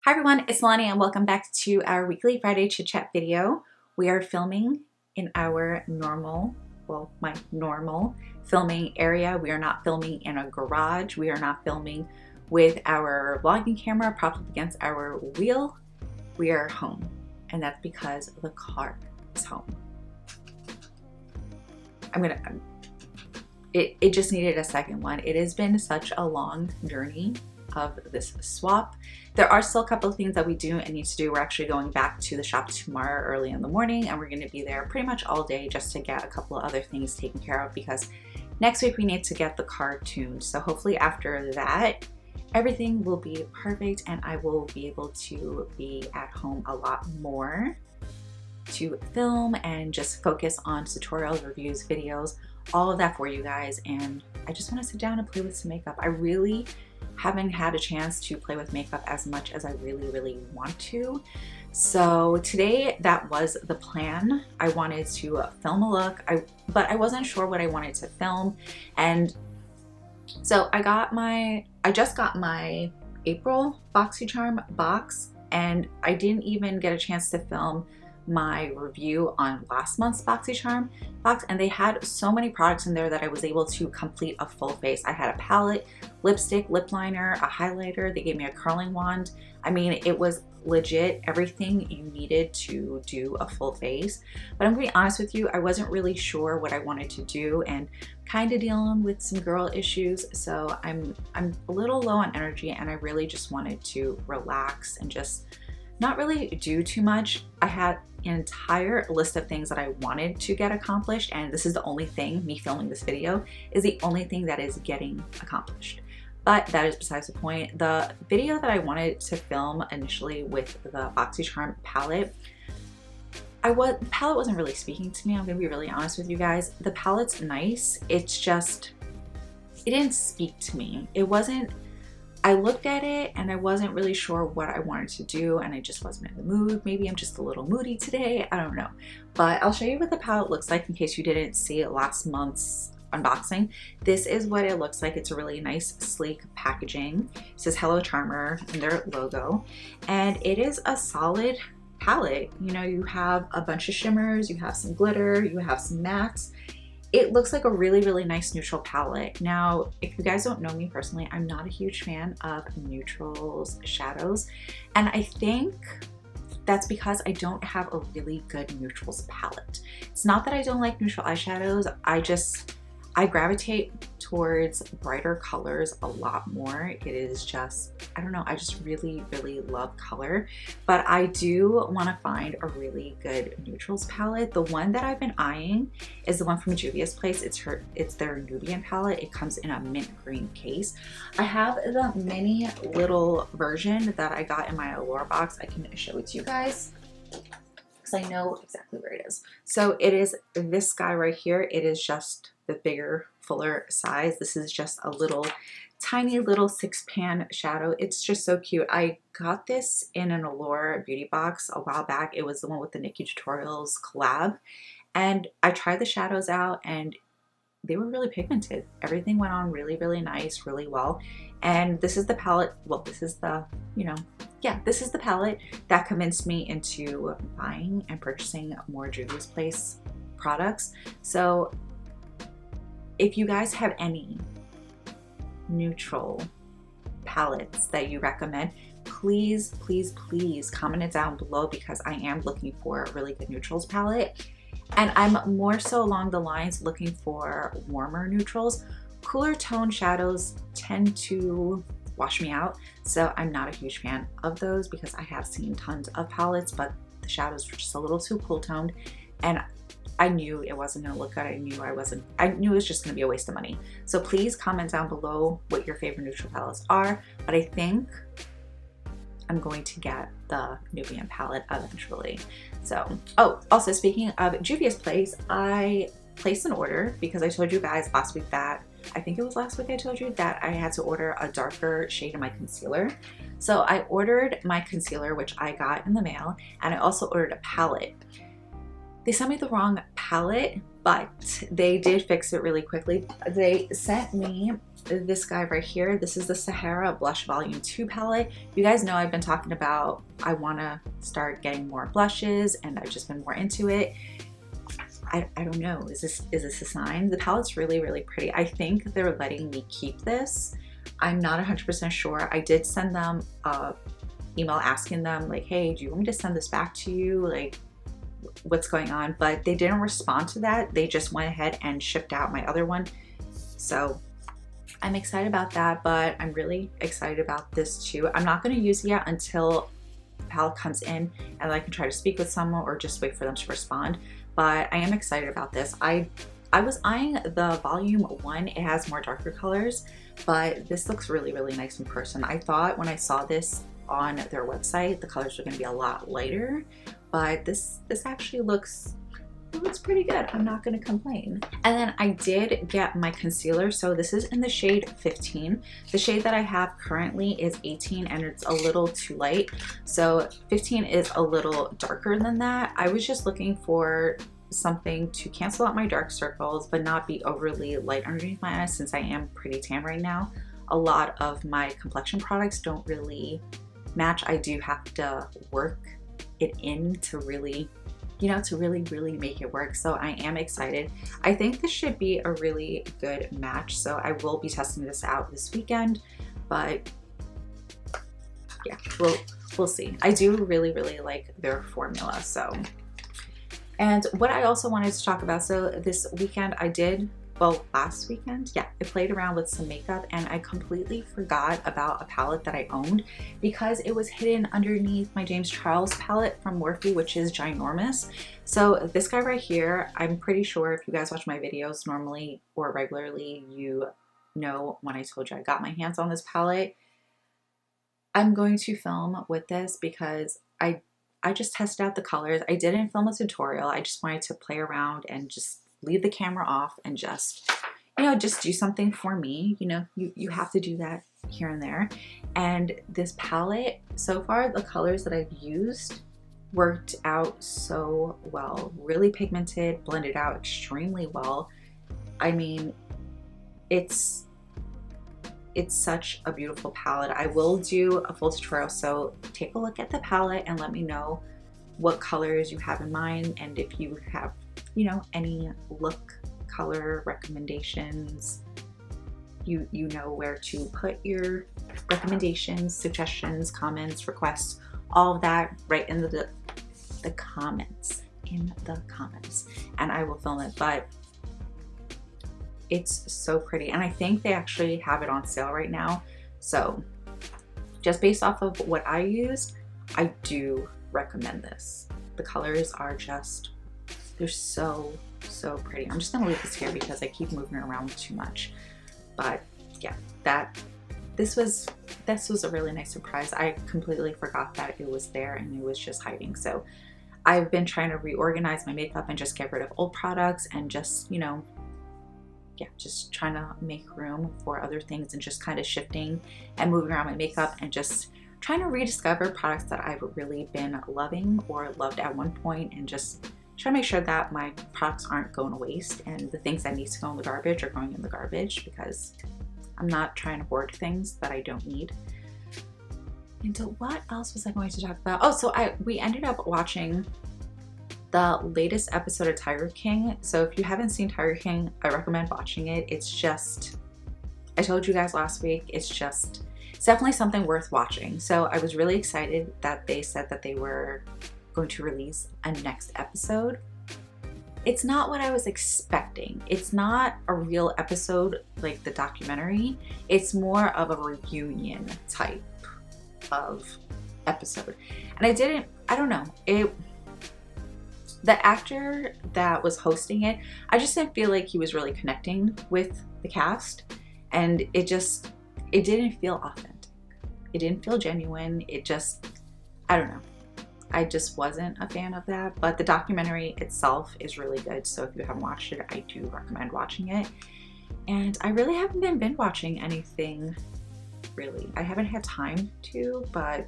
Hi everyone, it's Nalanie and welcome back to our weekly Friday chit chat video. We are filming in our my normal filming area. We are not filming in a garage. We are not filming with our vlogging camera propped up against our wheel. We are home, and that's because the car is home. It just needed a second one. It has been such a long journey of this swap. There are still a couple of things that we do and need to do. We're actually going back to the shop tomorrow early in the morning, and we're going to be there pretty much all day just to get a couple of other things taken care of, because next week we need to get the car tuned. So hopefully after that everything will be perfect and I will be able to be at home a lot more to film and just focus on tutorials, reviews, videos, all of that for you guys. And I just want to sit down and play with some makeup. I really haven't had a chance to play with makeup as much as I really want to. So today that was the plan. I wanted to film a look, but I wasn't sure what I wanted to film. And so I just got my April BoxyCharm box, and I didn't even get a chance to film my review on last month's BoxyCharm box, and they had so many products in there that I was able to complete a full face. I had a palette, lipstick, lip liner, a highlighter. They gave me a curling wand. I mean, it was legit everything you needed to do a full face. But I'm gonna be honest with you, I wasn't really sure what I wanted to do and kind of dealing with some girl issues. So I'm a little low on energy, and I really just wanted to relax and just not really do too much. I had an entire list of things that I wanted to get accomplished, and this is the only thing, me filming this video is the only thing that is getting accomplished. But that is besides the point. The video that I wanted to film initially with the BoxyCharm palette, the palette wasn't really speaking to me. I'm gonna be really honest with you guys. The palette's nice, it's just, it didn't speak to me. It wasn't, I looked at it and I wasn't really sure what I wanted to do, and I just wasn't in the mood. Maybe I'm just a little moody today, I don't know. But I'll show you what the palette looks like in case you didn't see it last month's unboxing. This is what it looks like. It's a really nice sleek packaging. It says Hello Charmer in their logo, and it is a solid palette. You know, you have a bunch of shimmers, you have some glitter, you have some mattes. It looks like a really nice neutral palette. Now, if you guys don't know me personally, I'm not a huge fan of neutrals, shadows, and I think that's because I don't have a really good neutrals palette. It's not that I don't like neutral eyeshadows, I gravitate towards brighter colors a lot more. It is just, I don't know, I just really love color. But I do want to find a really good neutrals palette. The one that I've been eyeing is the one from Juvia's Place. It's their Nubian palette. It comes in a mint green case. I have the mini little version that I got in my Allure box. I can show it to you guys, because I know exactly where it is. So it is this guy right here. It is just the bigger, fuller size. This is just a tiny little 6-pan shadow. It's just so cute. I got this in an Allure beauty box a while back. It was the one with the Nikki Tutorials collab, and I tried the shadows out and they were really pigmented. Everything went on really nice, really well. And this is the palette, well, this is the, this is the palette that convinced me into buying and purchasing more Juvia's Place products. So if you guys have any neutral palettes that you recommend, please comment it down below, because I am looking for a really good neutrals palette. And I'm more so along the lines looking for warmer neutrals. Cooler tone shadows tend to wash me out, so I'm not a huge fan of those, because I have seen tons of palettes, but the shadows were just a little too cool toned, and I knew it wasn't gonna look good. I knew it was just gonna be a waste of money. So please comment down below what your favorite neutral palettes are, but I think I'm going to get the Nubian palette eventually. So, oh, also speaking of Juvia's Place, I placed an order because I told you guys last week that, I think it was last week I told you that I had to order a darker shade of my concealer. So I ordered my concealer, which I got in the mail, and I also ordered a palette. They sent me the wrong palette, but they did fix it really quickly. They sent me this guy right here. This is the Sahara Blush Volume 2 palette. You guys know I've been talking about I want to start getting more blushes, and I've just been more into it. I don't know, is this a sign? The palette's really, really pretty. I think they're letting me keep this. I'm not 100% sure. I did send them a email asking them like, hey, do you want me to send this back to you? Like, what's going on? But they didn't respond to that. They just went ahead and shipped out my other one. So I'm excited about that, but I'm really excited about this too. I'm not going to use it yet until the palette comes in and I can try to speak with someone or just wait for them to respond. But I am excited about this. I was eyeing the volume 1. It has more darker colors, but this looks really, really nice in person. I thought when I saw this on their website, the colors were going to be a lot lighter, but this actually looks pretty good. I'm not going to complain. And then I did get my concealer. So this is in the shade 15. The shade that I have currently is 18 and it's a little too light. So 15 is a little darker than that. I was just looking for something to cancel out my dark circles but not be overly light underneath my eyes, since I am pretty tan right now. A lot of my complexion products don't really match. I do have to work it in to really, you know, to really make it work. So I am excited. I think this should be a really good match. So I will be testing this out this weekend, but yeah, we'll see. I do really like their formula. So, and what I also wanted to talk about, so this weekend I did, well, last weekend, yeah, I played around with some makeup and I completely forgot about a palette that I owned because it was hidden underneath my James Charles palette from Morphe, which is ginormous. So this guy right here, I'm pretty sure if you guys watch my videos normally or regularly, you know when I told you I got my hands on this palette. I'm going to film with this because I just tested out the colors. I didn't film a tutorial. I just wanted to play around and just leave the camera off and just, you know, just do something for me. You know, you have to do that here and there. And this palette, so far, the colors that I've used worked out so well. Really pigmented, blended out extremely well. I mean, it's such a beautiful palette. I will do a full tutorial, so take a look at the palette and let me know what colors you have in mind, and if you have, you know, any look color recommendations, you know where to put your recommendations, suggestions, comments, requests, all of that right in the comments, and I will film it. But it's so pretty, and I think they actually have it on sale right now. So just based off of what I used, I do recommend this. The colors are just, they're so pretty. I'm just gonna leave this here because I keep moving around too much. But yeah, this was a really nice surprise. I completely forgot that it was there and it was just hiding. So I've been trying to reorganize my makeup and just get rid of old products and just, you know, yeah, just trying to make room for other things and just kind of shifting and moving around my makeup and just trying to rediscover products that I've really been loving or loved at one point, and just try to make sure that my products aren't going to waste and the things that need to go in the garbage are going in the garbage, because I'm not trying to hoard things that I don't need. And so what else was I going to talk about? Oh, so we ended up watching the latest episode of Tiger King. So if you haven't seen Tiger King, I recommend watching it. It's just, I told you guys last week, it's definitely something worth watching. So I was really excited that they said that they were going to release a next episode. It's not what I was expecting. It's not a real episode like the documentary. It's more of a reunion type of episode. And I don't know, the actor that was hosting it, I just didn't feel like he was really connecting with the cast, and it didn't feel authentic. It didn't feel genuine. I don't know. I just wasn't a fan of that, but the documentary itself is really good. So if you haven't watched it, I do recommend watching it. And I really haven't been binge watching anything, really. I haven't had time to, but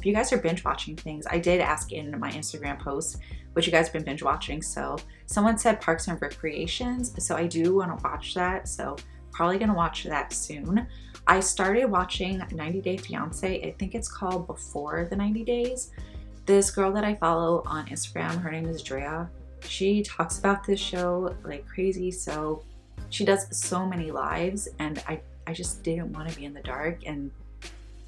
if you guys are binge watching things, I did ask in my Instagram post what you guys have been binge watching. So someone said Parks and Recreations, so I do want to watch that. So probably gonna watch that soon. I started watching 90 Day Fiance. I think it's called Before the 90 Days. This girl that I follow on Instagram, her name is Drea. She talks about this show like crazy. So she does so many lives, and I just didn't want to be in the dark. And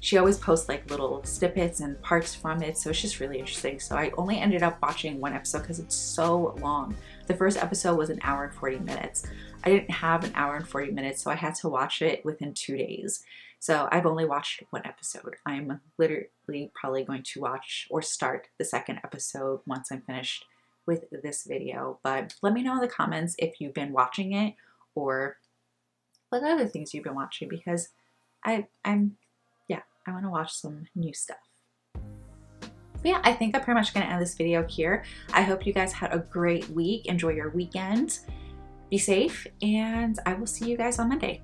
she always posts like little snippets and parts from it. So it's just really interesting. So I only ended up watching one episode because it's so long. The first episode was an hour and 40 minutes. I didn't have an hour and 40 minutes, so I had to watch it within 2 days. So I've only watched one episode. I'm literally probably going to watch or start the second episode once I'm finished with this video. But let me know in the comments if you've been watching it or what other things you've been watching, because I want to watch some new stuff. But yeah, I think I'm pretty much going to end this video here. I hope you guys had a great week. Enjoy your weekend. Be safe, and I will see you guys on Monday.